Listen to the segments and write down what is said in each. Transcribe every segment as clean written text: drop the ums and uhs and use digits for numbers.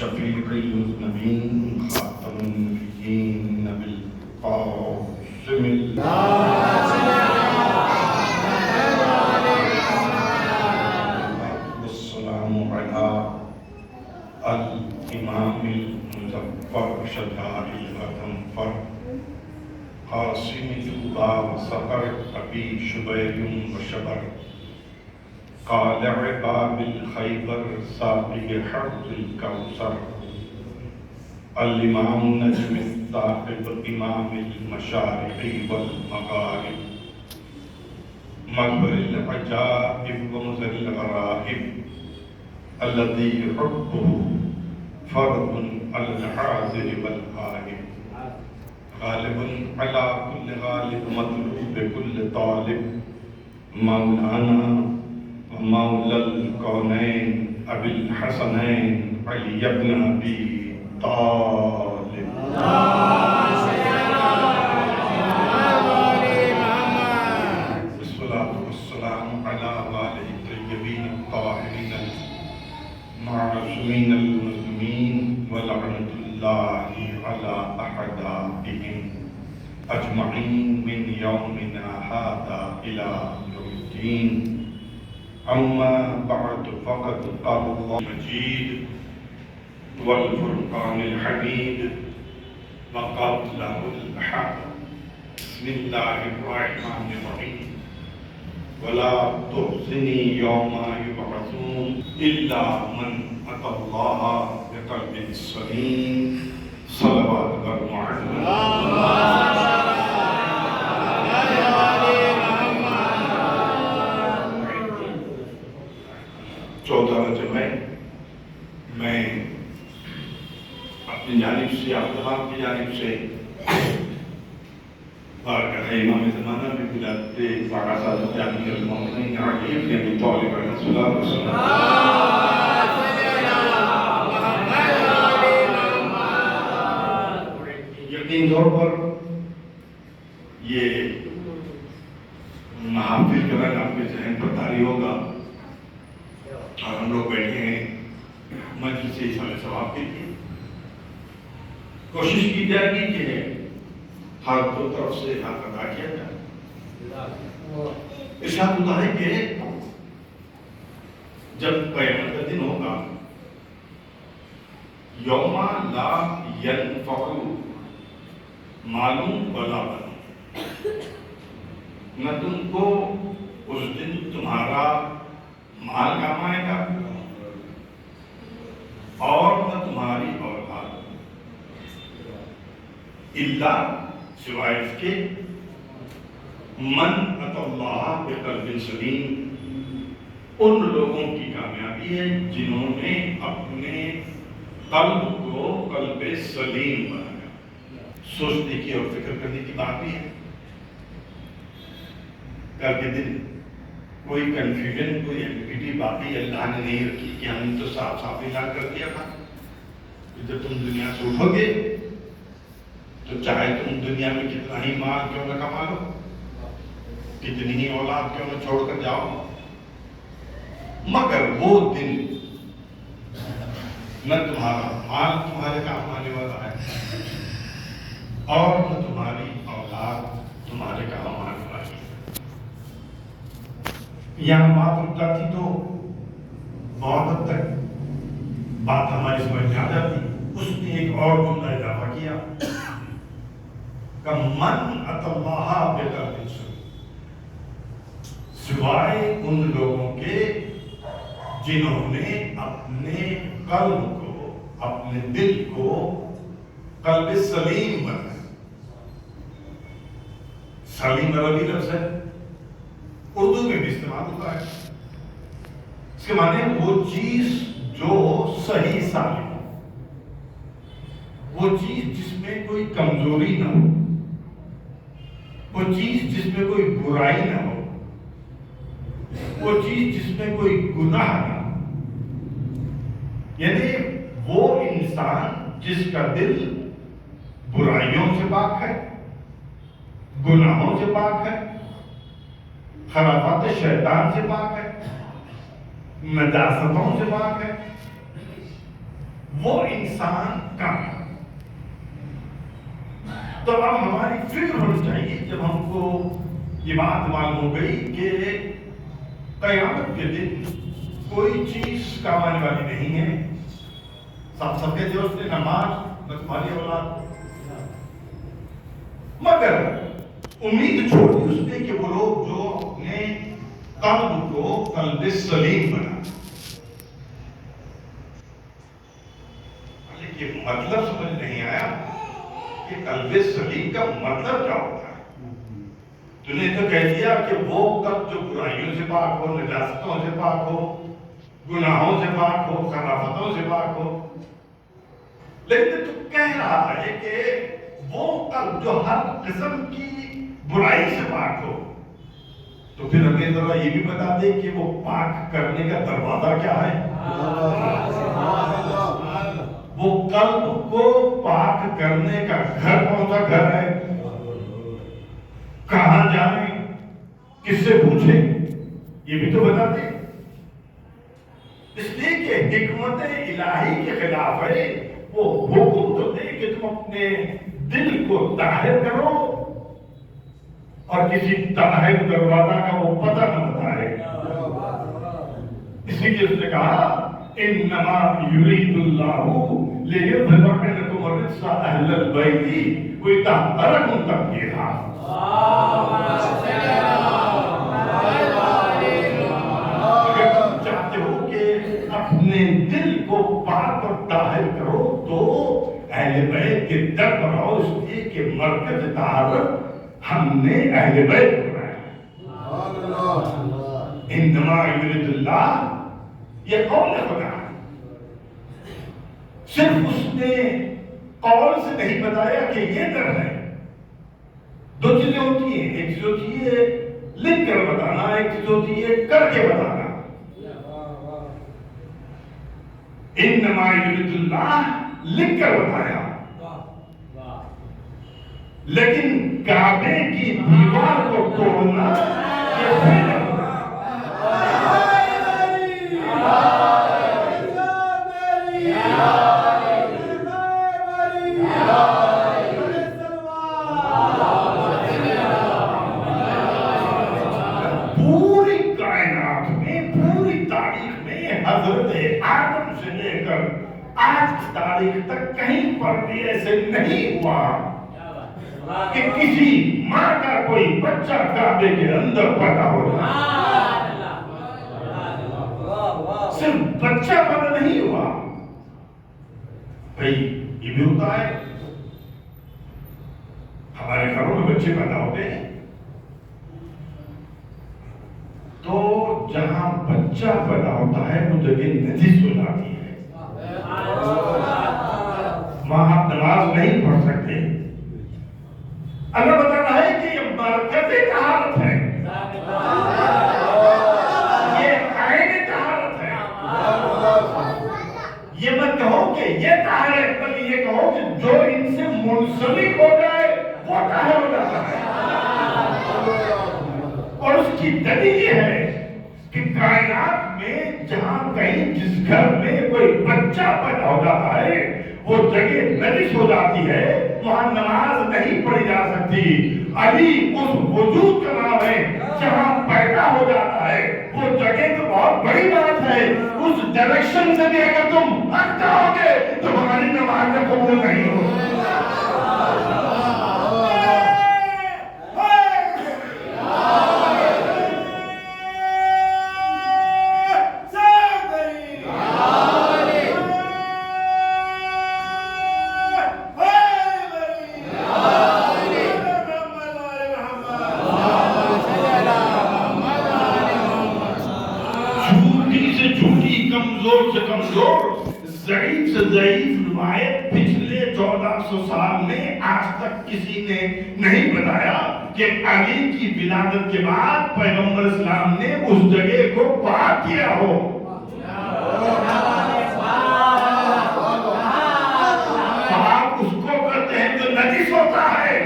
شفيع المذنبين خاتم النبيين بالقاسم والسلام على الإمام المظفر شداد الغنفر قاسم توبا وصبر أبي شبير وشبر قالع باب الخيبر ساقي حوض الكوثر الإمام النجم الثاقب إمام المشارق والمغارب مخبر العجائب ومنزل الغرائب الذي حبه فرض على الحاضر والغائب غالب على كل غالب مطلوب كل طالب مولانا ومولى الكونين أبي الحسنين علي بن أبي طالب الصلاة والسلام على آله الطيبين الطاهرين المعصومين المظلومين ولعنة الله على أعدائهم أجمعين من يومنا هذا إلى يوم الدين. أما بعد فقد قال الله المجيد والفرقان الحميد وقال له الأحد بسم الله الرحمن الرحيم ولا تخزني يوم يبعثون إلا من أتى الله بقلب سليم صلوات المعلم. میں اپنی جانب سے آپ تمام کی جانب سے بارگاہ امام زمانہ میں بلاتے سارا سادت امیر المومنین علی بن ابی طالب علیہ السلام یقین طور پر یہ محافل کا رنگ آپ کے ذہن پر طاری ہوگا اور ہم لوگ بیٹھے ہیں مجلس سے اصال ثواب کے لیے کوشش کی جائے گی کہ ہر دو طرف سے حق ادا کیا جائے. ارشاد ہوتا ہے کہ جب قیامت کا دن ہوگا یوم لا ینفع مال ولا بنون، نہ تم کو اس دن تمہارا مال کام آئے گا اور نہ تمہاری اولاد، الا سوائے اس کے من اتی اللہ بقلب سلیم، ان لوگوں کی کامیابی ہے جنہوں نے اپنے قلب کو قلب سلیم بنایا. سوچنے کی اور فکر کرنے کی بات بھی ہے. کل کے دن کوئی کنفیوژن، کوئی ایمبیگوٹی باقی اللہ نے نہیں رکھی کہ ہم تو صاف صاف اعلان کر دیا تھا کہ جب تم دنیا سے اٹھو گے تو چاہے تم دنیا میں کتنا ہی مال کیوں نہ کما لو، کتنی ہی اولاد کیوں نہ چھوڑ کر جاؤ، مگر وہ دن نہ تمہارا مال تمہارے کام آنے والا ہے اور نہ تمہاری اولاد تمہارے کام آنے والی ہے. یہاں بات رکتا تھی تو بہت حد تک بات ہماری سمجھ میں آ جاتی. اس نے ایک اور جملہ اضافہ کیا کہ من اتی اللہ بقلب سلیم، سوائے ان لوگوں کے جنہوں نے اپنے قلب کو، اپنے دل کو قلب سلیم بنایا. سلیم عربی لفظ ہے، اردو میں بھی استعمال ہوتا ہے. اس کے معنی وہ چیز جو صحیح سالم ہو، وہ چیز جس میں کوئی کمزوری نہ ہو، وہ چیز جس میں کوئی برائی نہ ہو، وہ چیز جس میں کوئی گناہ نہ ہو. یعنی وہ انسان جس کا دل برائیوں سے پاک ہے، گناہوں سے پاک ہے، خرافات شیطان سے پاک ہے، نجاستوں سے پاک ہے، وہ انسان کام ہے. تو اب ہماری فکر ہونی چاہیے جب ہم کو یہ بات معلوم ہو گئی کہ قیامت کے دن کوئی چیز کام آنے والی نہیں ہے. سب کے دوست نے نماز نہ تمہاری اولاد، مگر امید چھوڑی اس نے کہ وہ لوگ جو اپنے قلب کو قلب سلیم بنا. یہ مطلب سمجھ نہیں آیا کہ قلب سلیم کا مطلب کیا ہوتا ہے. تو نے تو کہہ دیا کہ وہ قلب جو برائیوں سے پاک ہو، نجاستوں سے پاک ہو، گناہوں سے پاک ہو، خرافتوں سے پاک ہو. لیکن تو کہہ رہا ہے کہ وہ قلب جو ہر قسم کی برائی سے پاک ہو. تو پھر ہمیں ذرا یہ بھی بتا دے کہ وہ پاک کرنے کا دروازہ کیا ہے. وہ قلب کو پاک کرنے کا گھر کون سا گھر ہے، کہاں جائیں، کس سے پوچھیں، یہ بھی تو بتا دے. اس لیے کہ حکمت الہی کے خلاف ہے. وہ حکم تو دے کہ تم اپنے دل کو طاہر کرو اور کسی طاہر دروازہ کا وہ پتہ نہ بتائے. اسی لیے اس نے کہا انما یرید اللہ لیذهب عنکم الرجس اہل البیت ویطہرکم تطہیرا. اگر تم چاہتے ہو کہ اپنے دل کو پاک اور طاہر کرو تو اہل بیت کے در پر آؤ. اس لیے کہ مرکز طہارت ہم نے اہل بیت بنایا. انما یرید اللہ، یہ قول خدا ہے. صرف اس نے قول سے نہیں بتایا کہ یہ در ہے. دو چیزیں ہوتی ہیں، ایک چیز ہوتی ہے لکھ کر بتانا، ایک چیز ہوتی ہے کر کے بتانا. انما یرید اللہ لکھ کر بتایا، لیکن کعبے کی دیوار کو توڑنا یہ فعل ہے. پوری کائنات میں، پوری تاریخ میں حضرت آدم سے لے کر آج کی تاریخ تک کہیں پر بھی ایسے نہیں ہوا کہ کسی ماں کا کوئی بچہ کعبے کے اندر پیدا ہو جائے. صرف بچہ پیدا نہیں ہوا بھائی، یہ بھی ہوتا ہے ہمارے گھروں میں بچے پیدا ہوتے ہیں تو جہاں بچہ پیدا ہوتا ہے وہ جگہ نجس ہو جاتی ہے. وہاں نماز نہیں پڑھ سکتے. اللہ بتا رہا ہے کہ یہ مرکز طہارت ہے, یہ عین طہارت ہے. یہ مت کہو کہ یہ طاہر ہے, بلکہ یہ کہو کہ جو ان سے منسلک ہو جائے وہ طاہر ہو جاتا ہے. اور اس کی دلیل یہ ہے کہ کائنات میں جہاں کہیں جس گھر میں کوئی بچہ پیدا ہو جاتا ہے وہ جگہ نجس ہو جاتی ہے, وہاں نماز نہیں پڑھی جا سکتی. علی اس وجود کا نام ہے جہاں پیدا ہو جاتا ہے, وہ جگہ تو بہت بڑی بات ہے. اس ڈائریکشن سے بھی اگر تم ہٹ جاؤ گے تو ہماری نماز میں قبول نہیں ہوگی. کمزور سے کمزور, ضعیف سے ضعیف روایت پچھلے 1400 سال میں آج تک کسی نے نہیں بتایا کہ علی کی ولادت کے بعد پیغمبر اسلام نے اس جگہ کو پاک کیا ہو. پاک اس کو کرتے ہیں جو نجس ہوتا ہے,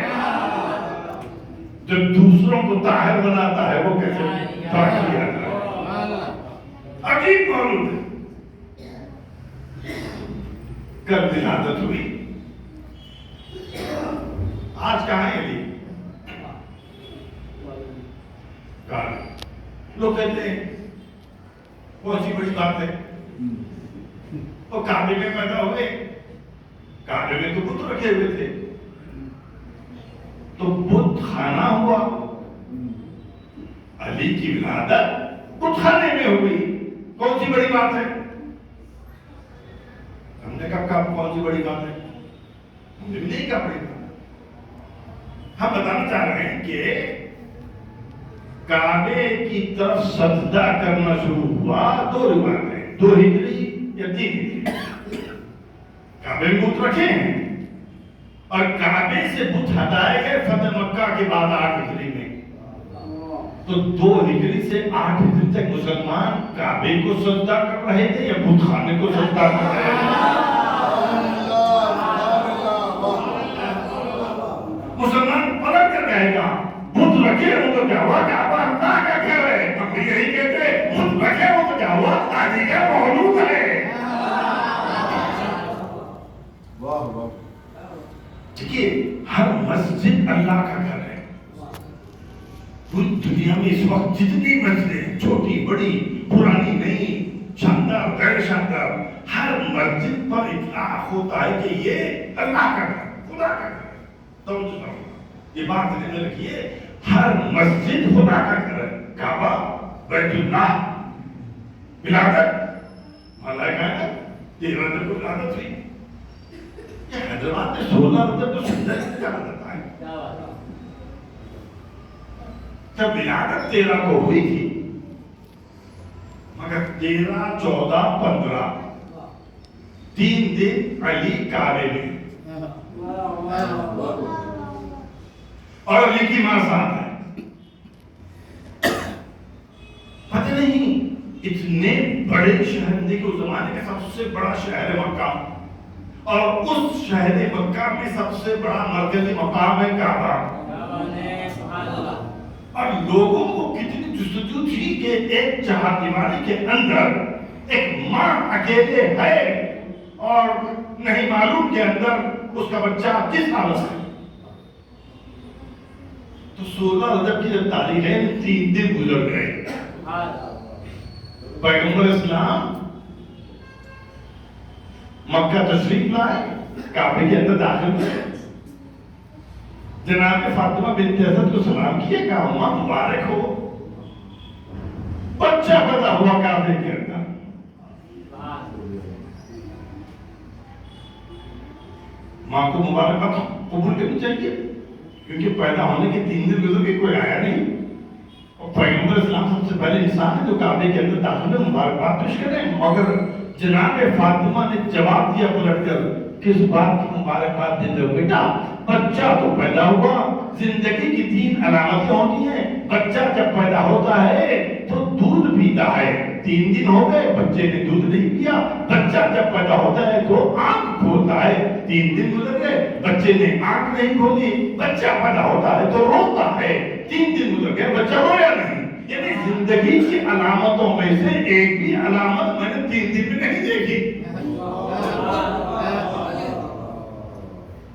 جو دوسروں کو طاہر بناتا ہے وہ کیسے پاک کیا جاتا ہے. عجیب معلوم ہے. کل ولادت ہوئی, آج کہاں ہے علی؟ لوگ کہتے ہیں کون سی بڑی بات ہے, وہ کعبے میں پیدا ہوئے, کعبے میں تو بت رکھے ہوئے تھے, تو بت خانہ ہوا. علی کی ولادت بت خانے میں ہوئی, کون سی بڑی بات ہے؟ ہم نے کہا کون سی بڑی بات ہے؟ ہم نے بھی نہیں کہا بڑی بات. ہم بتانا چاہ رہے ہیں کہ کعبے کی طرف سجدہ کرنا شروع ہوا 2 روایتیں, 2 ہجری یا 3 ہجری. کعبے میں بت رکھے ہیں اور کعبے سے بت ہٹائے گئے فتح مکہ کے بعد 8 ہجری میں. تو 2 ہجری سے 8 ہجری تک مسلمان کعبے کو سجدہ کر رہے تھے یا بت خانے کو سجدہ کر رہے تھے؟ مسلمان پلٹ کر کہے گا بت رکھے ہو تو کیا ہوا, کعبہ اللہ کا گھر ہے. ہم یہی کہتے ہیں بت رکھے ہو تو کیا ہوا, علی کا مولود ہے. دیکھیے ہر مسجد اللہ کا گھر ہے. پوری دنیا میں اس وقت جتنی مسجدیں, چھوٹی بڑی, پرانی نہیں, شاندار غیر شاندار, ہر مسجد پر اطلاق ہوتا ہے کہ یہ اللہ کا گھر, خدا کا گھر ہے. توجہ کرو, یہ بات ذہن میں رکھیے, ہر مسجد خدا کا گھر ہے. کعبہ, بیت اللہ, ولادت ملائکہ ہے, 13 دن کو ولادت ہوئی. یہ حیدرآباد میں 16 رجب کو سجدہ کیا جاتا ہے. جب ولادت 13 کو ہوئی تھی, مگر 13, 14, 15 3 دن علی کعبے میں, اور علی کی ماں ساتھ ہے. پتہ نہیں اتنے بڑے شہر, دیکھو زمانے کا سب سے بڑا شہر ہے مکہ, اور اس شہر مکہ میں سب سے بڑا مرکزی مقام ہے کعبہ. اور لوگوں کو کتنی جستجو تھی کہ ایک چہار دیواری کے اندر ایک ماں اکیلے ہے اور نہیں معلوم کے اندر اس کا بچہ کس حالت ہے. تو 16 رجب کی جب تاریخ ہے, 3 دن گزر گئے. پیغمبر اسلام مکہ تشریف لائے, کعبے کے اندر داخل ہوئے, جناب فاطمہ بنت اسد کو سلام کیا, کہا ماں مبارک ہو, بچہ پیدا ہوا کعبے کے اندر. ماں کو مبارکباد قبول کرنی چاہیے, کیونکہ پیدا ہونے کے 3 دن گزر کے کوئی آیا نہیں, اور پیغمبر اسلام سب سے پہلے انسان ہے جو کعبے کے اندر داخل میں مبارکباد پیش کریں. مگر جناب فاطمہ نے جواب دیا پلٹ کر، کس بات کی مبارکباد دیتے ہو بیٹا؟ بچہ تو پیدا ہوا، زندگی کی 3 علامتیں ہوتی ہیں۔ بچہ جب پیدا ہوتا ہے تو دودھ پیتا ہے، 3 دن ہو گئے بچے نے دودھ نہیں پیا۔ بچہ جب پیدا ہوتا ہے تو آنکھ کھولتا ہے، 3 دن گزر گئے بچے نے آنکھ نہیں کھولی۔ بچہ پیدا ہوتا ہے تو روتا ہے، 3 دن گزر گئے بچہ رویا نہیں۔ یعنی زندگی کی علامتوں میں سے ایک بھی علامت میں نے 3 دن میں نہیں دیکھی۔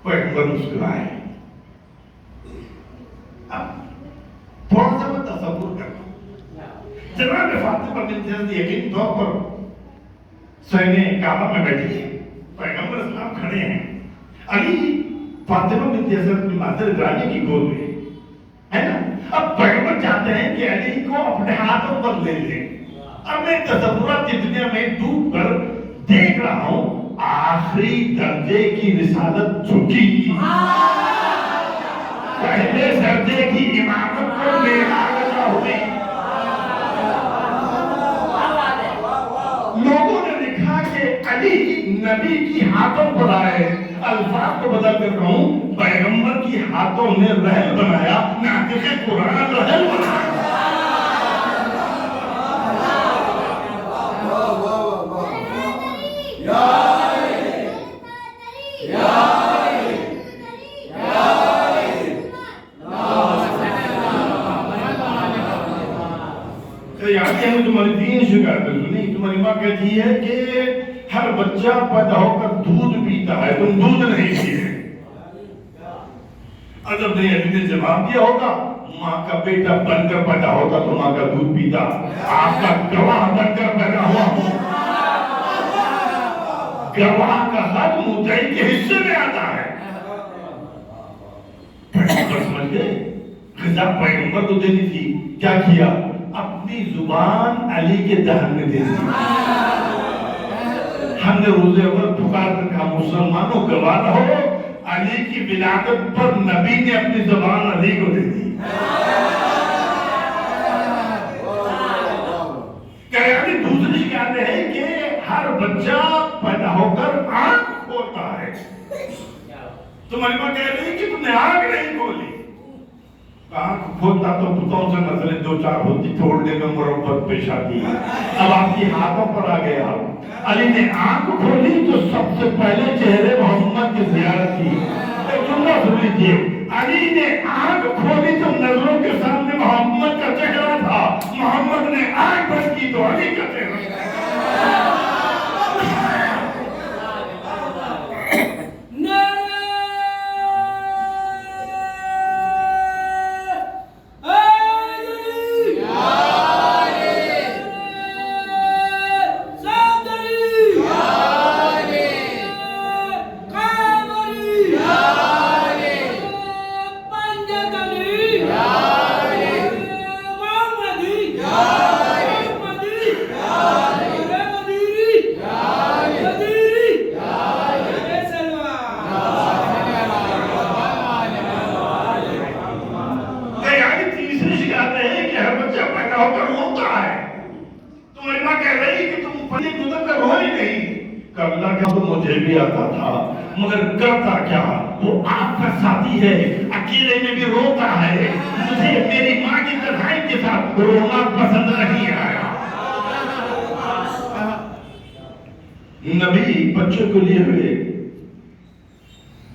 پیغمبر مسکرائے۔ اب تھوڑا سا میں تصور کرتا ہوں، جناب فاطمہ بنت اسد یقین طور پر صحن کعبہ میں بیٹھی ہے، پیغمبر اسلام کھڑے ہیں، علی فاطمہ بنت اسد کی مادر گرامی کی گود میں ہے نا۔ اب پیغمبر چاہتے ہیں کہ علی کو اپنے ہاتھوں پر لے لیں۔ اب میں تصورات کی دنیا میں ڈوب کر دیکھ رہا ہوں، آخری درجے کی رسالت جھکی، پہلے درجے کی امامت کو لگا ہوئی۔ لوگوں نے لکھا کہ علی نبی کی ہاتھوں پر آئے، الفاظ کو بدل کر کہوں، پیغمبر کی ہاتھوں نے رحل بنایا، ناطق قرآن رحل بنایا۔ تمہاری دین شکایت نہیں، تمہاری ماں کہتی ہے کہ ہر بچہ پیدا ہو کر دودھ پیتا ہے، تم دودھ نہیں پیے۔ عجب نہیں، علی نے جواب دیا ہوگا، ماں کا بیٹا بن کر پیدا ہوتا تو ماں کا دودھ پیتا، آپ کا گواہ بن کر پیدا ہوا ہوں۔ گواہ کا حق مدعی کے حصے میں آتا ہے۔ پیغمبر سمجھ گئے، غذا پیغمبر کو دینی تھی، کیا کیا؟ اپنی زبان علی کے دہن میں دے دی۔ ہم نے روزے اول پکار کر کہا، مسلمانوں گواہ رہو، علی کی ولادت پر نبی نے اپنی زبان علی کو دے دی۔ کہ دوسری شکایت ہے کہ ہر بچہ پیدا ہو کر آنکھ کھولتا ہے۔ تمہاری ماں کہہ رہی کہ تم نے آنکھ نہیں کھولی۔ آنکھ کھولتا تو بتوں سے نظریں 2-4 ہوتی، چھوڑنے میں مربت پیش آتی۔ اب آپ کی ہاتھوں پر آ گیا، علی نے آنکھ کھولی تو سب سے پہلے چہرے محمد کی زیارت کی۔ ایک جملہ سن لیجیے، علی نے آنکھ کھولی تو نظروں کے سامنے محمد کا چہرہ تھا، محمد نے آنکھ بند کی تو علی کا چہرہ۔ مجھے بھی آتا تھا مگر کرتا کیا، وہ آپ کا ساتھی ہے، اکیلے میں بھی روتا ہے، مجھے میری ماں کی تنہائی کے ساتھ رونا پسند نہیں آیا۔ نبی بچوں کو لیے ہوئے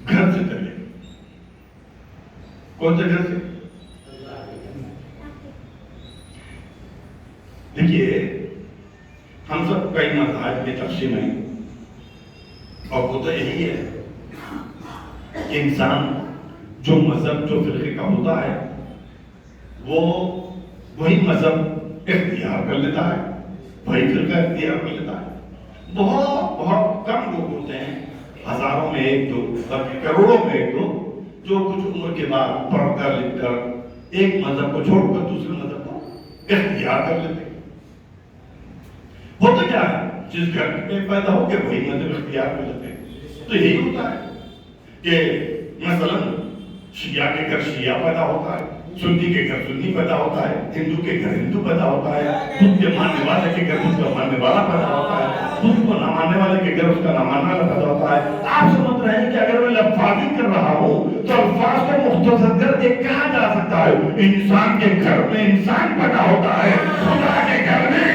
گھر سے چلے۔ کون سے گھر سے؟ دیکھیے، ہم سب کئی مذاہب میں تقسیم ہیں، اور وہ تو یہی ہے کہ انسان جو مذہب جو فرقے کا ہوتا ہے وہ وہی مذہب اختیار کر لیتا ہے، وہی فرقہ اختیار کر لیتا ہے۔ بہت بہت کم لوگ ہوتے ہیں، ہزاروں میں ایک دو، بلکہ کروڑوں میں ایک دو، جو کچھ عمر کے بعد پڑھ کر لکھ کر ایک مذہب کو چھوڑ کر دوسرے مذہب کو اختیار کر لیتے ہیں۔ ہوتا کیا ہے، جس گھر میں پیدا ہو کے وہی مذہب اختیار کر لیتے ہیں۔ تو یہی ہوتا ہے کہ مثلا شیعہ کے گھر شیعہ پیدا ہوتا ہے، سنی کے گھر سنی پیدا ہوتا ہے، ہندو کے گھر ہندو پیدا ہوتا ہے، بدھ کے ماننے والے کے گھر بدھ کا ماننے والا پیدا ہوتا ہے، بدھ کو نہ ماننے والے کے گھر اس کا نہ ماننے والا پیدا ہوتا ہے۔ آپ سمجھ رہے ہیں کہ اگر میں لفاظی کر رہا ہوں تو الفاظ کو مختصر کر کے کہا جا سکتا ہے انسان کے گھر میں انسان پیدا ہوتا ہے، خدا کے گھر میں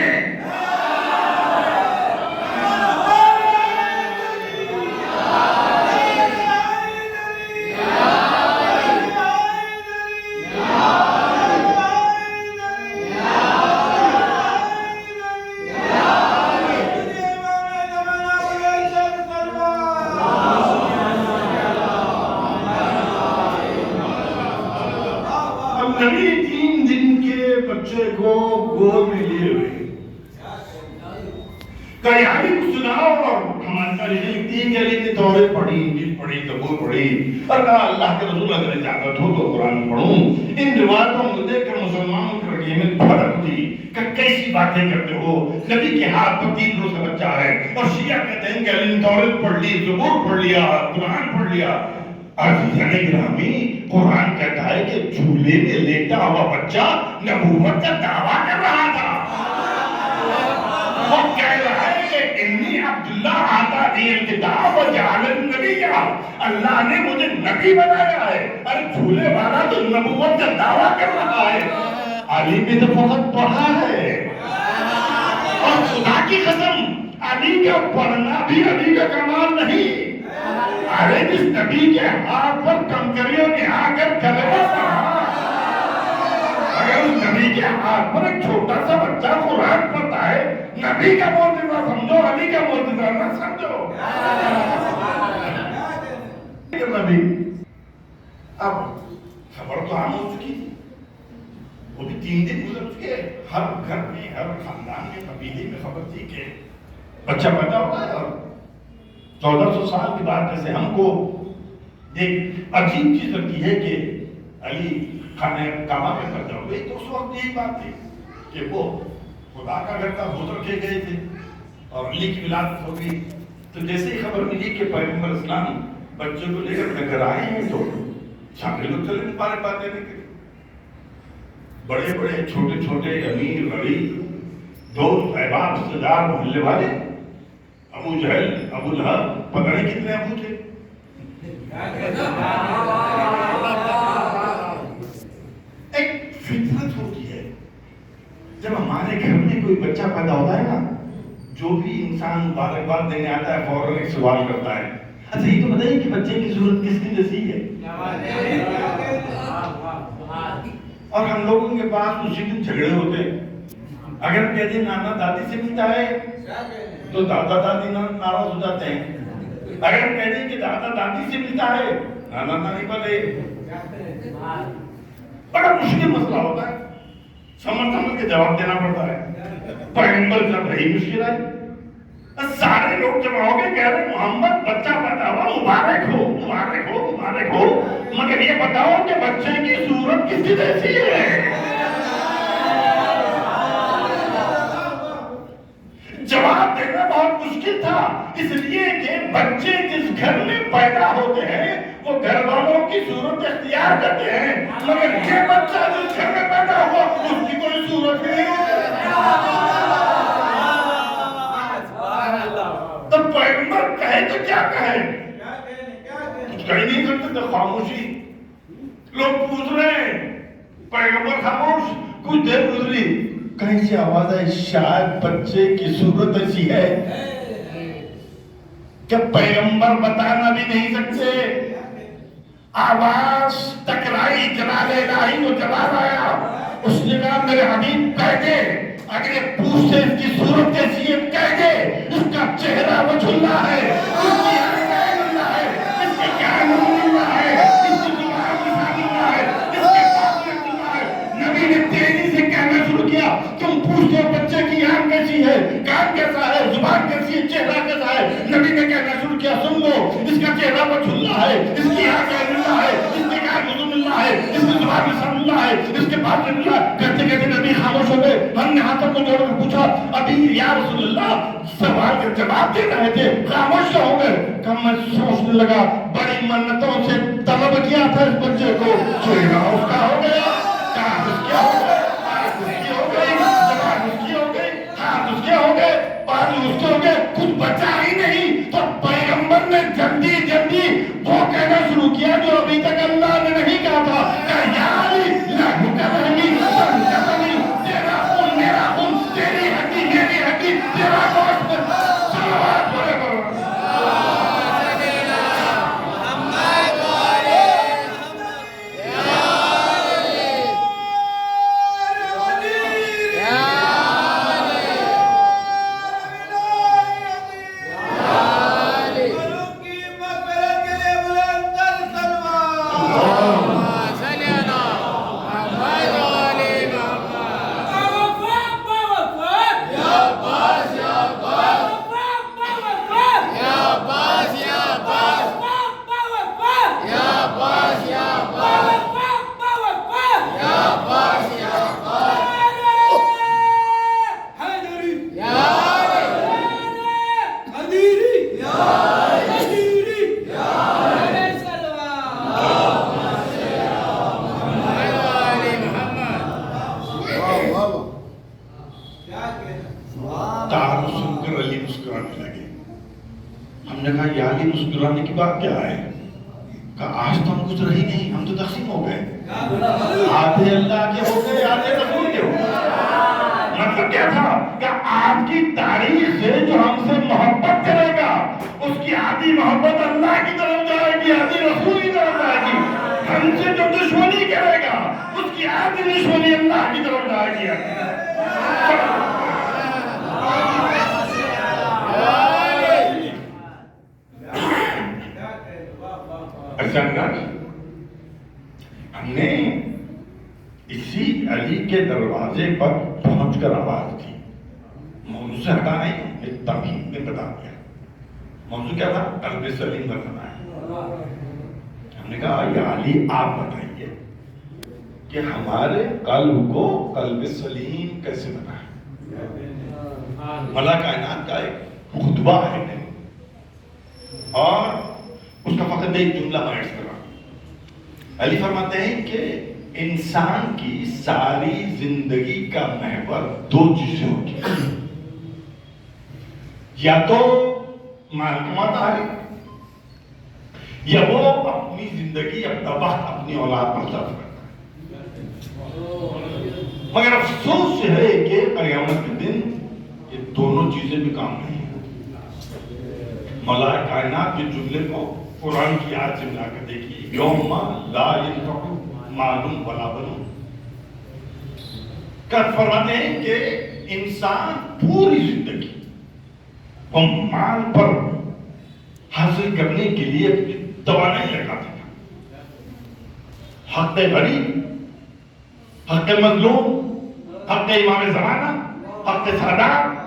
نبی 3 دن کے بچے کو گود میں لیے ہوئے کہانی کو سناؤ، اور ہماری تاریخ لکھتی ہے کہ علی نے تورات پڑھی، انجیل پڑھی، زبور پڑھی اور کہا اللہ کے رسول اگر اجازت ہو تو قرآن پڑھوں۔ ان روایتوں کو دیکھ کر مسلمانوں کے رگے میں بھڑک تھی کہ کیسی باتیں کرتے ہو، نبی کے ہاتھ پر 3 روز کا بچہ ہے، اور شیعہ کہتے ہیں کہ علی نے تورات پڑھ لی، زبور پڑھ لیا، قرآن پڑھ لیا۔ عزیزان گرامی، قرآن کہتا ہے کہ جھولے میں لیٹا ہوا بچہ نبوت کا دعویٰ کر رہا تھا۔ وہ کہہ رہا ہے کہ انی عبداللہ آتانی الکتاب وجعلنی نبیّا، اللہ نے مجھے نبی بنایا ہے۔ ارے جھولے والا تو نبوت کا دعویٰ کر رہا ہے، علی نے تو فقط پڑھا ہے۔ اور خدا کی قسم، علی کا پڑھنا بھی علی کا کمال نہیں، ارے جس نبی کے ہاتھ پر کنکریوں نے آ کر کلمہ پڑھا، اگر اس نبی کے ہاتھ پر ایک چھوٹا سا بچہ قرآن پڑھتا ہے، نبی کا معجزہ سمجھو، علی کا معجزہ نہ سمجھو۔ نبی اب خبر تو عام ہو چکی، وہ بھی 3 دن گزر چکے، ہر گھر میں، ہر خاندان میں، قبیلے میں خبر تھی کہ بچہ پیدا ہوگا۔ اور 1400 سال کے بعد جیسے ہم کو ایک عجیب چیز لگتی ہے کہ علی خانہ کعبہ میں پیدا ہوئے، تو اس وقت یہی بات تھی کہ وہ خدا کا گھر کا بزرگ کے گئے تھے اور علی کی ولادت ہو گئی۔ تو جیسے ہی خبر ملی کہ پیغمبر اسلام بچوں کو لے کر اپنے گھر آئے ہیں، تو سارے لوگ چلے نہیں پارے باتیں نہیں کرے، بڑے بڑے چھوٹے چھوٹے امیر غریب دوست احباب رشتے دار محلے والے، ابو جہل ابو لہب، پتہ نہیں کتنے ابو تھے۔ ایک فطرت ہوتی ہے، جب ہمارے گھر میں کوئی بچہ پیدا ہوتا ہے نا، جو بھی انسان مبارکباد دینے آتا ہے فوراً ایک سوال کرتا ہے، اچھا یہ تو بتائیے کہ بچے کی صورت کس کی جیسی ہے؟ اور ہم لوگوں کے پاس اسی دن جھگڑے ہوتے ہیں۔ اگر کہہ دیں نانا دادی سے ملتا ہے تو دادا دادی ناراض ہو جاتے ہیں، اگر کہہ دیں کہ دادا دادی سے ملتا ہے نانا نانی والے، بڑا مشکل مسئلہ ہوتا ہے، سمجھ کے جواب دینا پڑتا ہے۔ پیغمبر کا بڑی مشکل ہے، سارے لوگ جب ہو گئے کہہ رہے محمد بچہ پیدا ہوا، مبارک ہو مبارک ہو مبارک ہو، مگر یہ بتاؤ کہ بچے کی صورت کس جیسی ہے؟ جواب دینا بہت مشکل تھا، اس لیے کہ بچے جس گھر میں پیدا ہوتے ہیں وہ گھر والوں کی صورت اختیار کرتے ہیں، مگر یہ بچہ جس گھر میں پیدا ہوا اس کی کوئی صورت نہیں۔ تو پیغمبر کہے تو کیا کہے، کچھ کہہ نہیں سکتے، تو خاموشی۔ لوگ پوچھ رہے ہیں، پیغمبر خاموش۔ کچھ دیر گزری، کہیں سے آواز ہے شاید بچے کی صورت ایسی ہے کہ پیغمبر بتانا بھی نہیں سکتے۔ آواز ٹکرائی، جلال الہی کو جواب آیا، اس نے کہا میرے حبیب کہہ دے، اگر یہ پوچھتے اس کی صورت کیسی ہے کہہ دے، اس کا چہرہ وجھلا ہے، اس کی آنکھیں اللہ ہے، اس کے کان اللہ ہے، اس کی زبان اللہ ہے، اس کے پاس اللہ ہے۔ نبی نے تیزی سے کہنا شروع کیا، تم پوچھتے ہو بچے کی آنکھ کیسی ہے، کان کیسا ہے، زبان کیسی ہے، چہرہ کیسا ہے۔ نبی نے کہنا شروع کیا، سن لو، اس کا چہرہ وجھلا ہے، اس کی آنکھ اللہ ہے، اس کے کان اللہ ہے، اس کی زبان اللہ ہے، اس کے پاس اللہ ہے۔ کہتے کہتے نبی خاموش ہو گئے۔ ہم نے ہاتھوں کو جوڑ کر پوچھا، ابھی یا رسول اللہ سوال کا جواب دے رہے تھے، خاموش ہو گئے۔ کہ میں سوچنے لگا، بڑی منتوں سے طلب کیا تھا اس بچے کو، چہرہ اس کا ہو گیا۔ کیا جو ابھی تک اللہ نے نہیں کہا تھا کہ یا علی لہو کا رحمی سنکتنی تیرا خون میرا خون تیری ہڈی میری ہڈی تیرا گوشت صلوات پڑھے کرو تعارف سن کر علی مسکرانے لگے. ہم نے کہا یا علی مسکرانے کی بات کیا ہے؟ کہا آج تو ہم کچھ رہی نہیں, ہم تو تقسیم ہو گئے, آدھے اللہ کے ہو گئے آدھے رسول کے ہو گئے. مطلب کیا تھا کہ آپ کی تاریخ سے جو ہم سے محبت کرے گا اس کی آدھی محبت اللہ کی طرف جائے گی, آدھی رسول کی طرف جائے گی. ہم سے جو دشمنی کرے گا اس کی آدھی دشمنی اللہ کی طرف جائے گی. ہم نے اسی علی کے دروازے پر پہنچ کر آواز کی. موضوع سے ہٹا نہیں, ایک تمہید میں بتا دیا. موضوع کیا تھا؟ قلب سلیم بنانا ہے. ہم نے کہا یا علی آپ بتائیے کہ ہمارے قلب کو قلب سلیم کیسے بنائے. ملا کائنات کا ایک خطبہ ہے اور اس کا فقط ایک جملہ میں عرض کر رہا ہوں. علی فرماتے ہیں کہ انسان کی ساری زندگی کا محور دو چیزیں ہوتی ہیں. یا تو مال کماتا ہے یا وہ اپنی زندگی اپنا وقت اپنی اولاد پر صرف کرتا ہے. مگر افسوس ہے کہ قیامت کے دن یہ دونوں چیزیں بھی کام نہیں ہیں. مولا کائنات کے جملے کو قرآن کی آیت سے ملا کر دیکھیے, یوم لا ینفع مال ولا بنون. کر فرماتے ہیں کہ انسان پوری زندگی وہ مال پر حاصل کرنے کے لیے اپنی توانائی لگاتا تھا. حق غریب, حق مظلوم, حق امام زمانہ, حق سادات,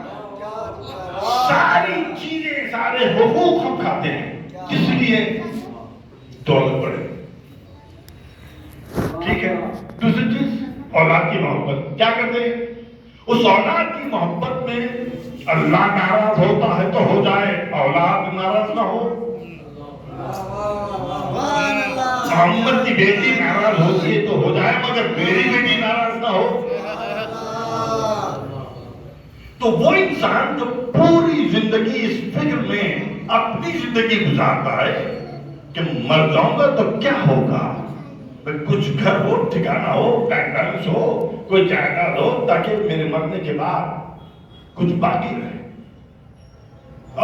ساری چیزیں سارے حقوق ہم کھاتے ہیں. اس لیے دولت بڑھے. ٹھیک ہے. دوسری چیز اولاد کی محبت. کیا کرتے ہیں اس اولاد کی محبت میں اللہ ناراض ہوتا ہے تو ہو جائے, اولاد ناراض نہ ہو. محمد کی بیٹی ناراض ہوتی ہے تو ہو جائے مگر میری بیٹی ناراض نہ ہو. تو وہ انسان جو پوری زندگی اس فکر میں اپنی زندگی گزارتا ہے کہ مر جاؤں گا تو کیا ہوگا, کچھ گھر ہو, ٹھکانہ ہو, بینک بیلنس ہو, کوئی جائیداد ہو تاکہ میرے مرنے کے بعد کچھ باقی رہے,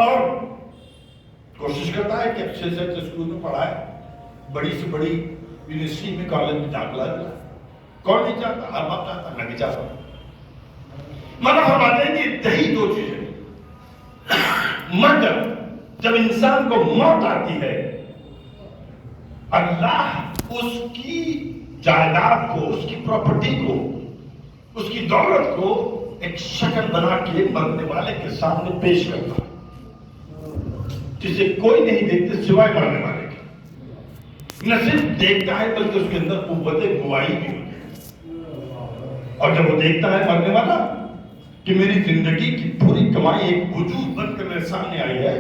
اور کوشش کرتا ہے کہ اچھے سے اچھے اسکول میں پڑھائے, بڑی سے بڑی یونیورسٹی میں کالج میں داخلہ دلائے. کون نہیں چاہتا؟ ہر باپ چاہتا, میں بھی چاہتا ہوں. مگر فرماتے ہیں کہ یہی دو چیزیں. مگر جب انسان کو موت آتی ہے اللہ اس کی جائیداد کو, اس کی پراپرٹی کو, اس کی دولت کو ایک شکل بنا کے مرنے والے کے سامنے پیش کرتا جسے کوئی نہیں دیکھتے سوائے مرنے والے کے. نہ صرف دیکھتا ہے بلکہ اس کے اندر قوت گواہی بھی ہوتی ہے. اور جب وہ دیکھتا ہے مرنے والا کہ میری زندگی کی پوری کمائی ایک وجود بن کر میرے سامنے آئی ہے,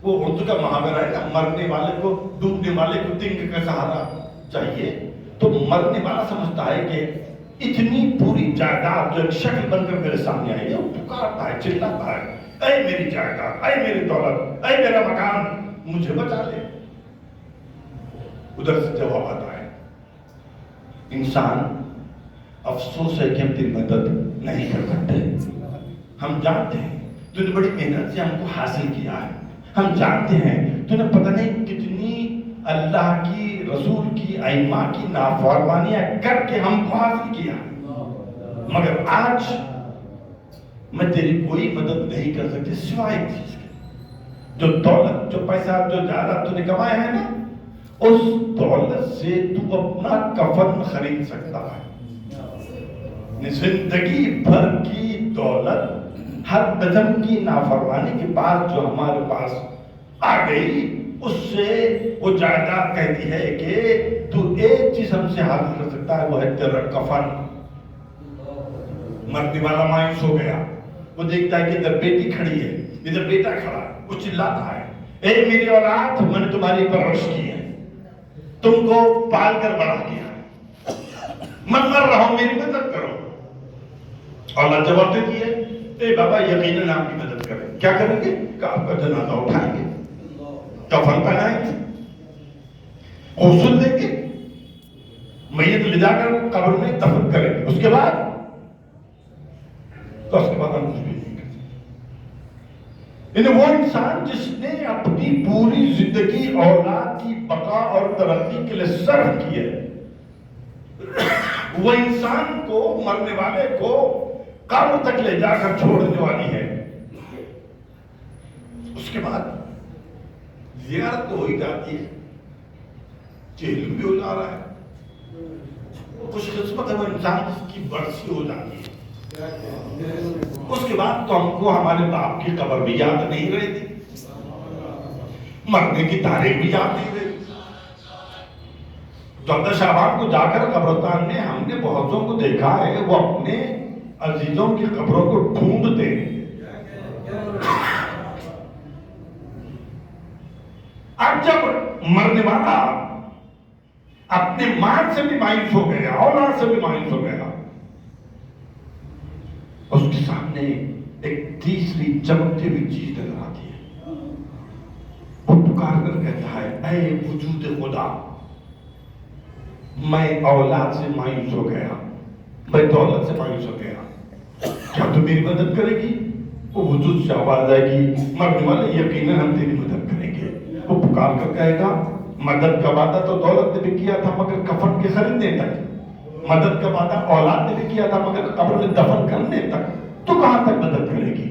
وہ اردو کا محاورہ ہے نا, مرنے والے کو ڈوبنے والے کو تنگ کا سہارا چاہیے. تو مرنے والا سمجھتا ہے کہ اتنی پوری جائیداد جو ایک شکل بن کر میرے سامنے آئی ہے, وہ پکارتا ہے, چلاتا ہے, اے میری جائیداد, اے میری دولت, اے میرا مکان, مجھے بچا لے. ادھر سے جوابات آئے. انسان افسوس ہے کہ ہم تیری مدد نہیں کر سکتے. ہم جانتے ہیں تو نے بڑی محنت سے ہم کو حاصل کیا ہے. ہم جانتے ہیں تو نے پتہ نہیں کتنی اللہ کی رسول کی ائمہ کی نافرمانیاں کر کے ہم کو حاصل کیا, مگر آج میں تیری کوئی مدد نہیں کر سکتی سوائے ایک چیز کے. جو دولت, جو پیسہ, جو جائیداد تو نے کمایا ہے نا, اس دولت سے تو اپنا کفن خرید سکتا ہے. زندگی بھر کی دولت, ہر قسم کی نافرمانی کے بعد جو ہمارے پاس آ گئی, اس سے وہ جائیداد کہتی ہے کہ تو ایک چیز ہم سے حاصل کر سکتا ہے, وہ ہے تیرا کفن. مرنے والا مایوس ہو گیا, وہ دیکھتا ہے کہ ادھر بیٹی کھڑی ہے, ادھر بیٹا کھڑا ہے, وہ چلاتا ہے, اے میری اولاد, میں نے تمہاری پرورش کی ہے, تم کو پال کر بڑا کیا, میں مر رہا ہوں, میری مدد کرو. اولاد جواب دیتی ہے, اے بابا یقیناً آپ کی مدد کریں. کیا کریں گے کہ آپ کا جنازہ اٹھائیں گے, کفن پہنائیں گے, غسل دیں گے, میت لے جا کر قبر میں دفن کریں گے. اس کے بعد ہم کچھ بھی نہیں کرتے. وہ انسان جس نے اپنی پوری زندگی اولاد کی بقا اور ترقی کے لیے صرف کی ہے, وہ انسان کو, مرنے والے کو قبر تک لے جا کر چھوڑنے والی ہے. اس کے بعد زیارت تو ہو ہی جاتی ہے, چہل بھی ہو جا رہا ہے, خوش قسمت ہے وہ انسان جس کی برسی ہو جاتی ہے. اس کے بعد تو ہم کو ہمارے باپ کی قبر بھی یاد نہیں رہتی, مرنے کی تاریخ بھی یاد نہیں رہتی. 14 شعبان کو جا کر قبرستان میں ہم نے بہتوں کو دیکھا ہے, وہ اپنے عزیزوں کی قبروں کو ڈھونڈتے ہیں. اب جب مرنے والا اپنے مال سے بھی مایوس ہو گیا, اولاد سے بھی مایوس ہو گیا, اس کے سامنے ایک تیسری چمکتی ہوئی چیز نظر آتی ہے. وہ پکار کر کہتا ہے, اے وجود خدا, میں اولاد سے مایوس ہو گیا, میں دولت سے مایوس ہو گیا, کیا تو میری مدد کرے گی؟ وہ وجود سے آواز آئے گی, مرنے والے یقیناً ہم تیری مدد کریں گے. وہ پکار کر کہے گا, مدد کا وعدہ تو دولت نے بھی کیا تھا مگر کفن کے خریدنے تک, مدد کا وعدہ اولاد نے بھی کیا تھا مگر قبر میں دفن کرنے تک, تو کہاں تک مدد کرے گی؟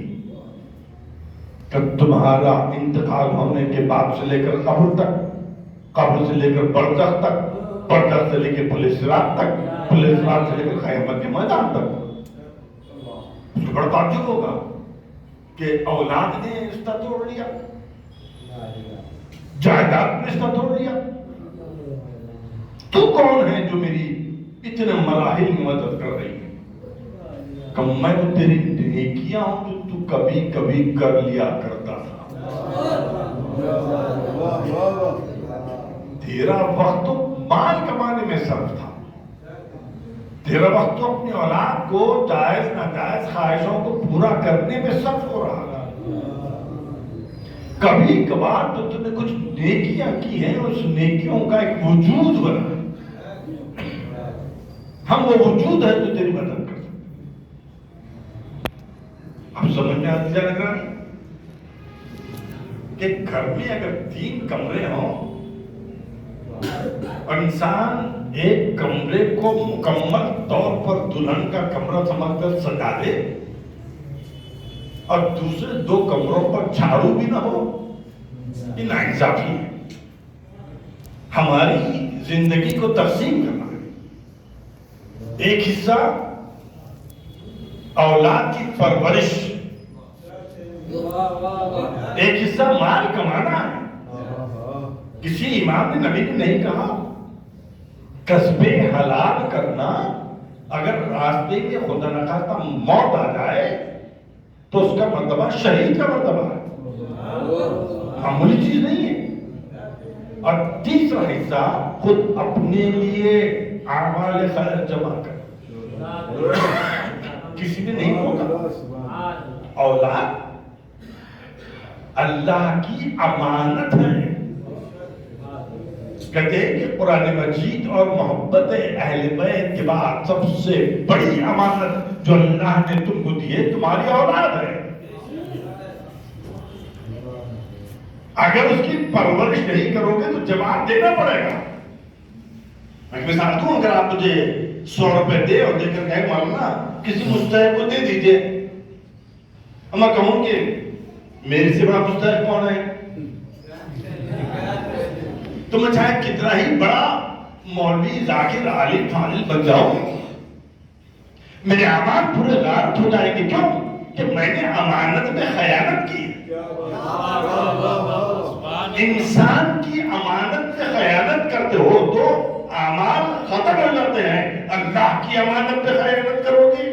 کہ تمہارا انتقال ہونے کے بعد سے لے کر قبر تک, قبر سے لے کر برزخ تک, برزخ سے لے کے پولیس رات تک, پولیس رات سے لے کر قیامت کے میدان تک. اس کو بڑا تعجب ہوگا کہ اولاد نے رشتہ توڑ لیا, جائیداد نے رشتہ توڑ لیا, تو کون ہے جو میری اتنے مراحل میں مدد کر رہی ہے؟ کہ میں تو تیری نیکیاں ہوں جو تو کبھی کبھی کر لیا کرتا تھا. تیرا وقت تو مال کمانے میں صرف تھا, تیرا وقت تو اپنی اولاد کو جائز ناجائز خواہشوں کو پورا کرنے میں صرف ہو رہا تھا. کبھی کبھار تو تم نے کچھ نیکیاں کی ہیں, اس نیکیوں کا ایک وجود بنا, ہم وہ وجود ہے جو تیری مدد کر سکتے. اب سمجھ میں آتی جائے گا کہ گھر میں اگر 3 کمرے ہوں اور انسان ایک کمرے کو مکمل طور پر دلہن کا کمرہ سمجھ کر سجا دے اور دوسرے 2 کمروں پر جھاڑو بھی نہ ہو, یہ ناانصافی ہے. ہماری زندگی کو تقسیم کرنا ہے, ایک حصہ اولاد کی پرورش, ایک حصہ مال کمانا ہے. کسی امام نے, نبی نے نہیں کہا کسب حلال کرنا, اگر راستے میں خدا نخواستہ موت آ جائے تو اس کا مرتبہ شہید کا مرتبہ ہے, معمولی چیز نہیں ہے. اور تیسرا حصہ خود اپنے لیے اعمال خیر جمع کر. کسی نے نہیں ہوگا, اولاد اللہ کی امانت ہے, کہتے ہیں کہ قرآن مجید اور محبت اہل بیت کے بعد سب سے بڑی امانت جو اللہ نے تم کو دی ہے تمہاری اولاد ہے. اگر اس کی پرورش نہیں کرو گے تو جواب دینا پڑے گا. میں مثال دوں, اگر آپ مجھے 100 روپے دے اور دے کر کہے مولانا کسی مستحق کو دے دیجئے, میں کہوں کہ میرے سے بڑا مستحق کون ہے؟ تو میں چاہے کتنا ہی بڑا مولوی ذاکر عالم فاضل بن جاؤں, میرے اعمال پورے غارت ہو جائیں گے. کیوں؟ کہ میں نے امانت میں خیانت کی. انسان کی امانت میں خیانت کرتے ہو تو اعمال ختم ہو جاتے ہیں. اللہ کی امانت میں خیانت کرو گے,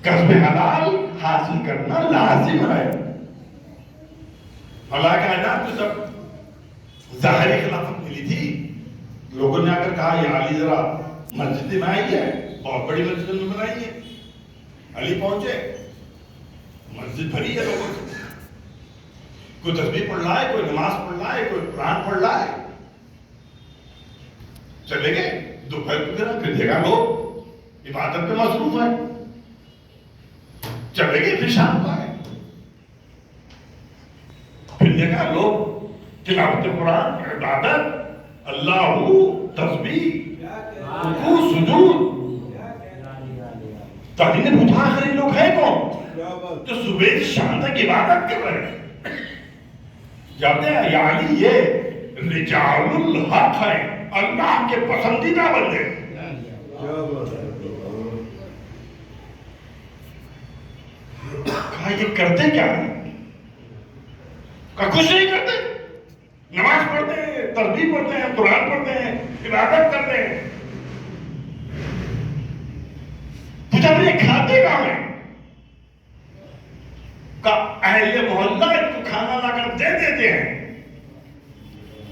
کسب حلال حاصل کرنا لازم ہے. اللہ کا اعلان تو سب ظاہری خلافت ملی تھی. لوگوں نے آ کر کہا یہ علی ذرا مسجد میں آئی ہے, بہت بڑی مسجد میں بنائی ہے. علی پہنچے, مسجد بھری ہے لوگوں سے, کوئی تسبیح پڑھ رہا ہے, کوئی نماز پڑھ رہا ہے, کوئی قرآن پڑھ رہا ہے. چلے گئے دوپہر کو پھر دیکھا لوگ عبادت میں مصروف ہے. چلے گئے پھر شام کو آئے, پھر دیکھا لوگ تلاوت قرآن, عبادت, اللہ, تسبیح, رکوع, سجود. تو علی نے پوچھا آخر یہ لوگ ہیں کون جو صبح شام تک عبادت کر رہے ہیں؟ جانتے ہیں یا علی یہ رجال الحق ہے, اللہ کے پسندیدہ بندے. کہا یہ کرتے کیا ہے؟ کہا کچھ نہیں کرتے, نماز پڑھتے ہیں, تسبیح پڑھتے ہیں, قرآن پڑھتے ہیں, عبادت کرتے ہیں. پوچھا یہ کھاتے کہاں ہیں؟ کہا اہل محلہ ان کو کھانا لا کر دے دیتے ہیں.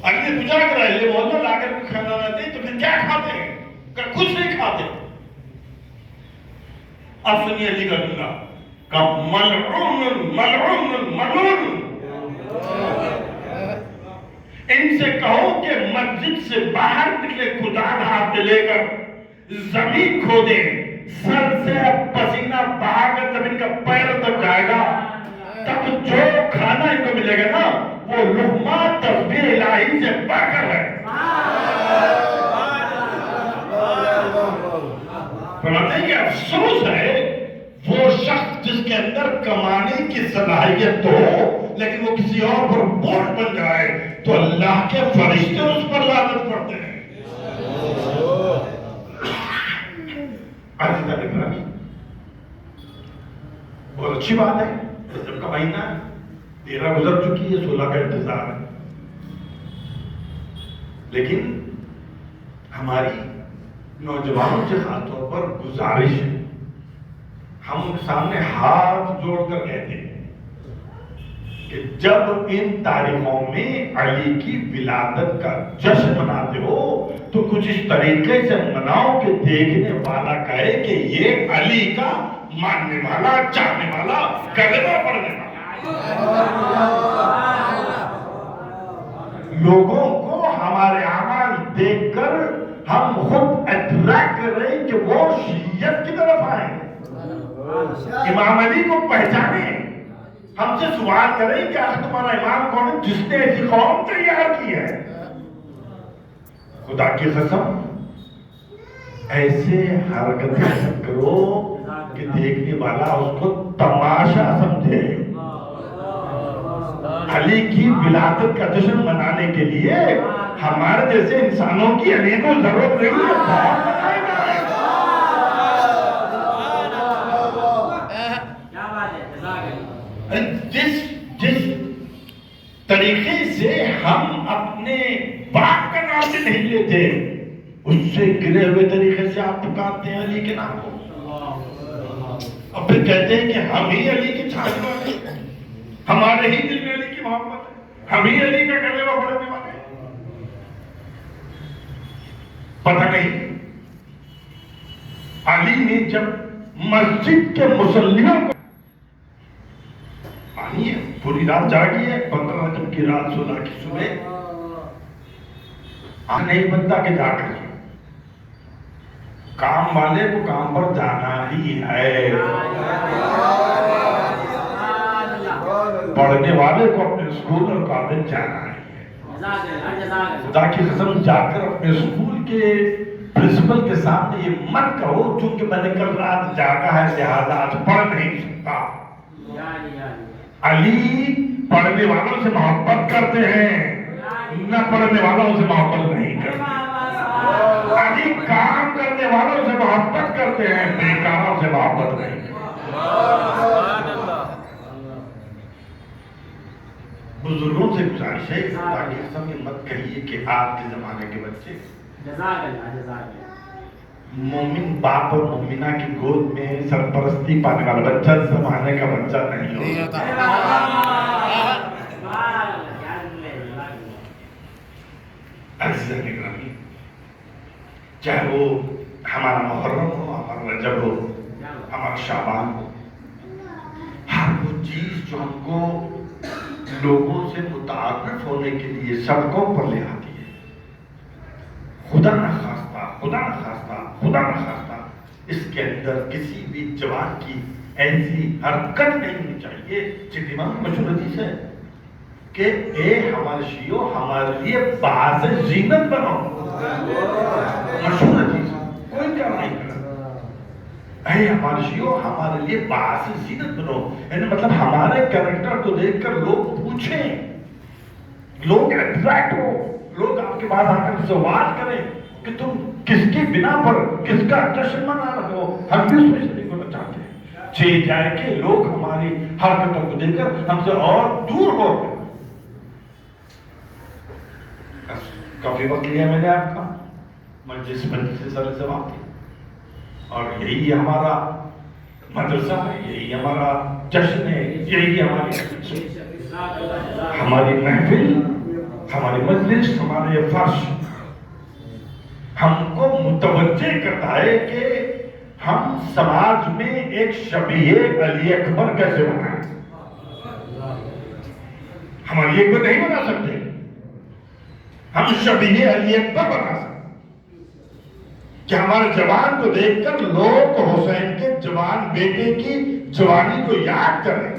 علی نے پوچھا اگر اہل محلہ لا کر کھانا نہ دے تو پھر کیا کھاتے ہیں؟ کہا کچھ نہیں کھاتے. اب سنیے علی کا جملہ, کہا ملعون ملعون ملعون. ان سے کہو کہ مسجد سے باہر نکلے, خدا ہاتھ لے کر زمین کھودے, سر سے پسینہ بہا کر جب ان کا پیر تک جائے گا تب جو کھانا ان کو ملے گا نا وہ لقمہ تسبیح الہی سے بڑھ کر ہے. فرماتے ہیں کہ افسوس ہے وہ شخص جس کے اندر کمانے کی صلاحیت ہو لیکن وہ کسی اور پر بوجھ بن جائے تو اللہ کے فرشتے اس پر لعنت پڑتے ہیں. بہت اچھی بات ہے, رجب کا مہینہ 13 گزر چکی ہے, 16 کا انتظار ہے. لیکن ہماری نوجوانوں سے خاص طور پر گزارش ہے, ہم ان کے سامنے ہاتھ جوڑ کر کہتے ہیں کہ جب ان تاریخوں میں علی کی ولادت کا جشن مناتے ہو تو کچھ اس طریقے سے مناؤ کہ دیکھنے والا کہے کہ یہ علی کا ماننے والا, چاہنے والا, کلمہ پڑھنے والا. لوگوں کو ہمارے اعمال دیکھ کر ہم خود اٹریکٹ کر رہے ہیں کہ وہ شیعت کی طرف آئیں, امام علی کو پہچانیں, ہم سے سوال کریں کہ آخر تمہارا امام کون ہے جس نے ایسی قوم تیار کی ہے. خدا کی قسم ایسے حرکتیں کرو کہ دیکھنے والا اس کو تماشا سمجھے. علی کی ولادت کا جشن منانے کے لیے ہمارے جیسے انسانوں کی علی کو ضرورت نہیں ہے, بہت منائے گا. جس طریقے سے ہم اپنے باپ کا نام بھی نہیں لیتے اس سے گرے ہوئے طریقے سے آپ پکارتے ہیں علی کے نام کو, اور پھر کہتے ہیں کہ ہم ہی علی کی چھانے والے ہیں, ہمارے ہی دل میں علی کی محبت ہے, ہم ہی علی کا کلمہ پڑھنے والے ہیں. پتہ نہیں علی نے جب مسجد کے مصلیوں کو پانی ہے پوری رات جاگی ہے، 15 دن کی رات 16 کی صبح نہیں بنتا کہ جا کر کام والے کو کام پر جانا ہی ہے، پڑھنے والے کو اپنے اسکول اور کالج جانا ہی ہے۔ خدا کی قسم جا کر اپنے اسکول کے پرنسپل کے سامنے یہ مت کہو چونکہ میں نے کل رات جاگا ہے لہذا آج پڑھ نہیں سکتا۔ علی پڑھنے والوں سے محبت کرتے ہیں، نہ پڑھنے والوں سے محبت نہیں کرتے۔ علی کام کرنے والوں سے محبت کرتے ہیں، بیکاروں سے محبت نہیں کرتے۔ بزرگوں سے گزارش ہے تاکہ قسم یہ مت کہیے کہ آج کے زمانے کے بچے مومن باپ اور مومنہ کی گود میں سرپرستی پانے والا بچہ زمانے کا بچہ نہیں ہوتا۔ عزیزاً اکرامی، چاہے وہ ہمارا محرم ہو، ہمارا رجب ہو، ہمارا شعبان ہو، ہر وہ چیز جو ہم کو لوگوں سے متعارف ہونے کے لیے سڑکوں پر لے آتی ہے، خدا نہ خواستہ اس کے اندر کسی بھی جوان کی ایسی حرکت نہیں ہونی چاہیے۔ امام مشہور حدیث ہے کہ اے ہمارے شیعوں ہمارے لیے باعث زینت بنو، مشہور حدیث کوئی کیا نہیں کرا، اے ہمارے شیعوں ہمارے لیے باعث زینت بنو، یعنی مطلب ہمارے کریکٹر کو دیکھ کر لوگ پوچھیں، لوگ اٹریکٹ ہو، لوگ آپ کے پاس آ کر سوال کریں کہ تم کس کی بنا پر کس کا جشن منا رہے ہو، ہم بھی اس میں شریک ہونا چاہتے ہیں، چھ جائے کہ لوگ ہماری حرکتوں کو دیکھ کر ہم سے اور دور ہو گئے۔ کافی وقت لیا میں نے آپ کا، میں جس مجلس سے سر سے واقعی، اور یہی ہمارا مدرسہ ہے، یہی ہمارا جشن ہے، یہی ہماری محفل، ہماری مجلس، ہمارے فرش ہم کو متوجہ کرتا ہے کہ ہم سماج میں ایک شبیہ علی اکبر کیسے بنائیں۔ ہم علی اکبر نہیں بنا سکتے، ہم شبیہ علی اکبر بنا سکتے کہ ہمارے جوان کو دیکھ کر لوگ حسین کے جوان بیٹے کی جوانی کو یاد کریں۔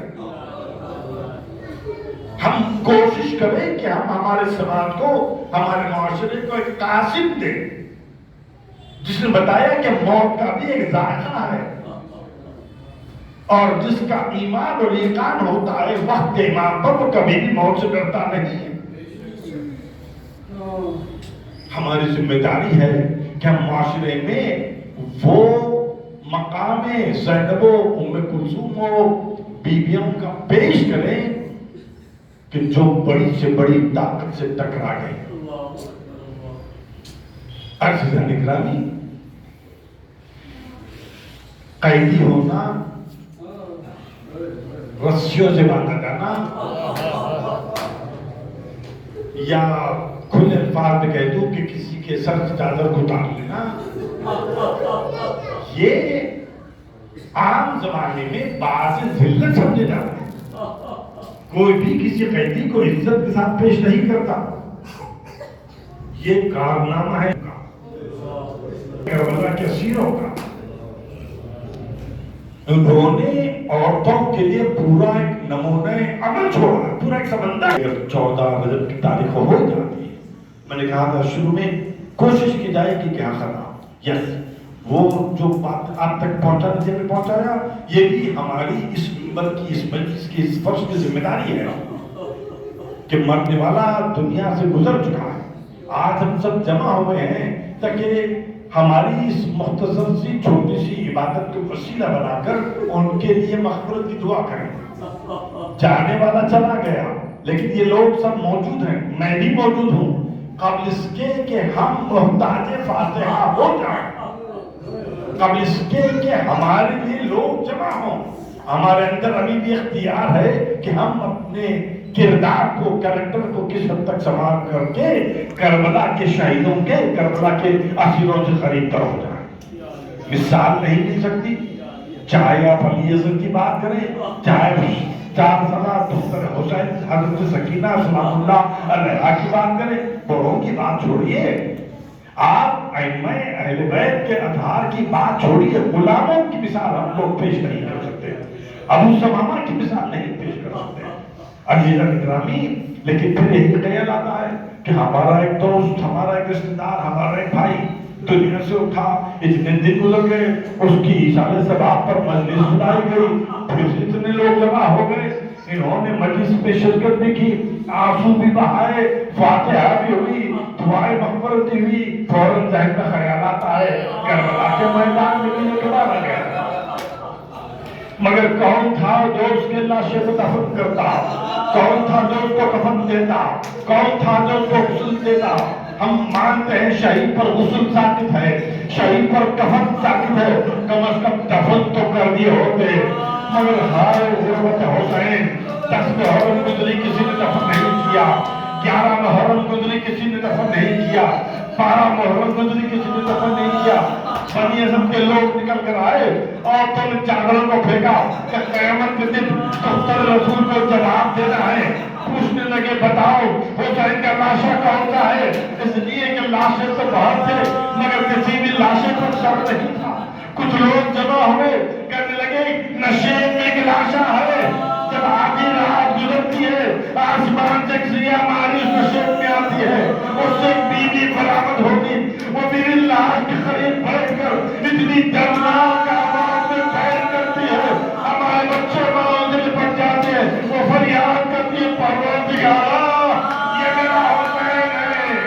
ہم کوشش کریں کہ ہم ہمارے سماج کو، ہمارے معاشرے کو ایک قاسم دیں جس نے بتایا کہ موت کا بھی ایک ذائقہ ہے، اور جس کا ایمان اور یقین ہوتا ہے وقت امام پر وہ کبھی بھی موت سے ڈرتا نہیں ہے۔ ہماری ذمہ داری ہے کہ ہم معاشرے میں وہ مقام زینب و ام کلثوم و بیویوں کا پیش کریں کہ جو بڑی سے بڑی طاقت سے ٹکرا گئے۔ عزیزان اکرامی، قیدی ہونا، رسیوں سے باندھا جانا، یا کھلے الفاظ میں کہہ دوں کہ کسی کے سر سے چادر کو اتار لینا، یہ عام زمانے میں باعث ذلت سمجھے جاتے ہیں۔ کوئی بھی کسی قیدی کو عزت کے ساتھ پیش نہیں کرتا، یہ کارنامہ ہے کربلا کے اسیروں کا۔ انہوں نے عورتوں کے لیے پورا ایک نمونہ عمل چھوڑا، پورا ایک سمندر۔ 14 رجب کی تاریخ ہو جاتی ہے، میں نے کہا تھا شروع میں کوشش کی جائے کہ کیا کرنا، یس وہ جو بات آپ تک پہنچانے سے بھی پہنچایا، یہ بھی ہماری اس منبر کی، اس مجلس کی، اس فرش کی ذمہ داری ہے کہ مرنے والا دنیا سے گزر چکا ہے، آج ہم سب جمع ہوئے ہیں تاکہ ہماری اس مختصر سی چھوٹی سی عبادت کو وسیلہ بنا کر ان کے لیے مغفرت کی دعا کریں۔ جانے والا چلا گیا لیکن یہ لوگ سب موجود ہیں، میں بھی موجود ہوں، قبل اس کے کہ ہم محتاج فاتحہ ہو جائیں، قبل اس کے کہ ہمارے لیے لوگ جمع ہوں، ہمارے اندر ابھی بھی اختیار ہے کہ ہم اپنے کردار کو، کریکٹر کو کس حد تک سنبھال کر کے کربلا کے شہیدوں کے، کربلا کے اسیروں سے قریب تر ہو جائیں۔ مثال نہیں مل سکتی، چاہے آپ علی اصغر کی بات کریں، چاہے 4 سالہ دختر حسین حضرت سکینہ سلام اللہ علیہا کی بات کریں، بڑوں کی بات چھوڑیے، آپ ائمہ اہل بیت کے اطہار کی بات چھوڑیے، غلاموں کی مثال ہم لوگ پیش نہیں کر سکتے، ابو سمامہ کی مثال نہیں پیش کر سکتے۔ عزیزان گرامی، لیکن پھر ایک خیال آتا ہے کہ ہمارا ایک دوست، ہمارا ایک رشتہ دار، ہمارا ایک بھائی دنیا سے اٹھا، اتنے دن گزر گئے، اس کی ایصال ثواب پر مجلس بلائی گئی، پھر اتنے لوگ جمع ہو گئے، انہوں نے مجلس میں شرکت بھی کی، آنسو بھی بہائے، فاتحہ بھی ہوئی، دعائیں مغفرت بھی ہوئی، فوراً ذہن میں خیال آتا ہے کربلا کے میدان میں بھی یہ مارا گیا، مگر کون تھا جو اس کے لاشے کو دفن کرتا؟ کون تھا جو اس کو کفن دیتا؟ کون تھا جو اس کو غسل دیتا؟ ہم مانتے ہیں شہید پر غسل ثابت ہے، شہید پر کفن ثابت ہے، کم از کم دفن تو کر دیے ہوتے، مگر ہائے غربت حسین، 10 محرم گزری کسی نے دفن نہیں کیا، 11 محرم گزری کسی نے دفن نہیں کیا، 12 محرم گزری کسی نے دفن نہیں کیا، بنی اعظم کے لوگ نکل کر آئے اور تم نے چادروں کو پھینکا کہ قیامت کے دن دفتر رسول کو جواب دینا ہے، پوچھنے لگے بتاؤ حسین کا لاشا کون سا ہے، اس لیے کہ لاشیں تو بہت تھے مگر کسی بھی لاشے پر شک نہیں تھا، کچھ لوگ جمع ہوئے کہنے لگے نشیب میں ایک لاشا ہے، جب آدھی رات گزرتی ہے آسمان سے ایک سیاہ ماری اس نشیب میں آتی ہے، اس سے ایک بیوی برآمد ہوگی، وہ میری لاش کے قریب بیٹھ کر اتنی دردناک آواز میں بیان کرتی ہے، ہمارے بچے ماں سے لپٹ جاتے ہیں، وہ فریاد کرتی ہے پروردگارا یہ میرا حسین ہے،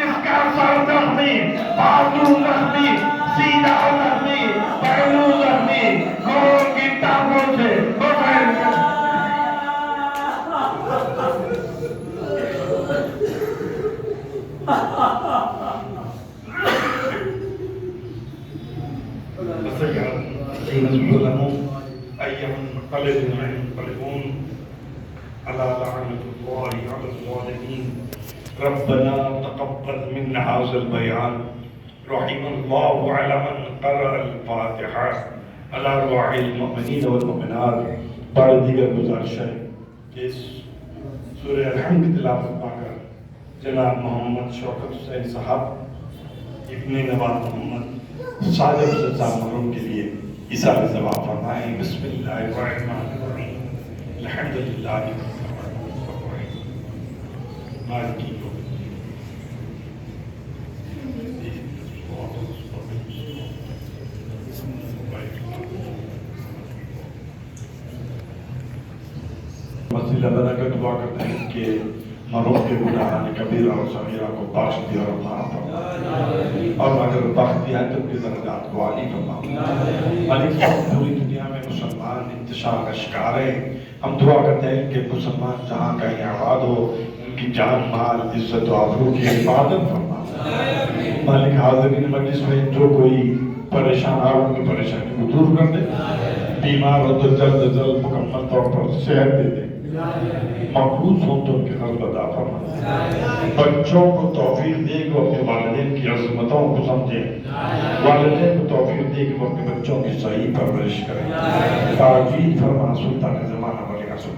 اس کا سر زخمی، بازو زخمی، سینہ زخمی، پہلو زخمی، خون کی ٹانگوں سے حسین کا أيها المنقلبون المنقلبون على لعنة الله على الظالمين ربنا تقبل منا هذا البيان رحم الله على من قرأ الفاتحة على أرواح المؤمنين والمؤمنات بعد دیگر گزارش ہے کہ اس سورہ الحمد تلاوت پا کر جناب محمد شوکت حسین صاحب ابن نواب محمد صادق سزا محروم کے لیے ایصال ثواب فرمائیں۔ بسم اللہ الرحمن الرحیم الحمدللہ مالک یوم مسجد بنا کر دعا کرتے ہیں کہ مرحوم کے گناہ کبیرہ اور صغیرہ کو بخش دیا اور معاف فرما، اور اگر بخش دیا ہے تو ان کے درجات کو عالی فرما۔ مالک صاحب پوری دنیا میں مسلمان انتشار کا شکار ہیں، ہم دعا کرتے ہیں کہ مسلمان جہاں کہیں آباد ہو ان کی جان مال عزت و آبرو کی حفاظت فرما۔ مالک حاضرین مجلس میں جو کوئی پریشان آ ان کی پریشانی کو دور کر دے، بیمار ہو تو جلد از جلد مکمل طور پر صحت دے دے، مقروض ہوں تو ان کے قرض ادا فرما، بچوں کو توفیق دے کہ وہ اپنے والدین کی عظمتوں کو سمجھیں، والدین کو توفیق دے کہ وہ اپنے بچوں کی صحیح پرورش کریں، تعجیل فرما سلطان زمانہ ولی عصر۔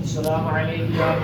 السلام علیکم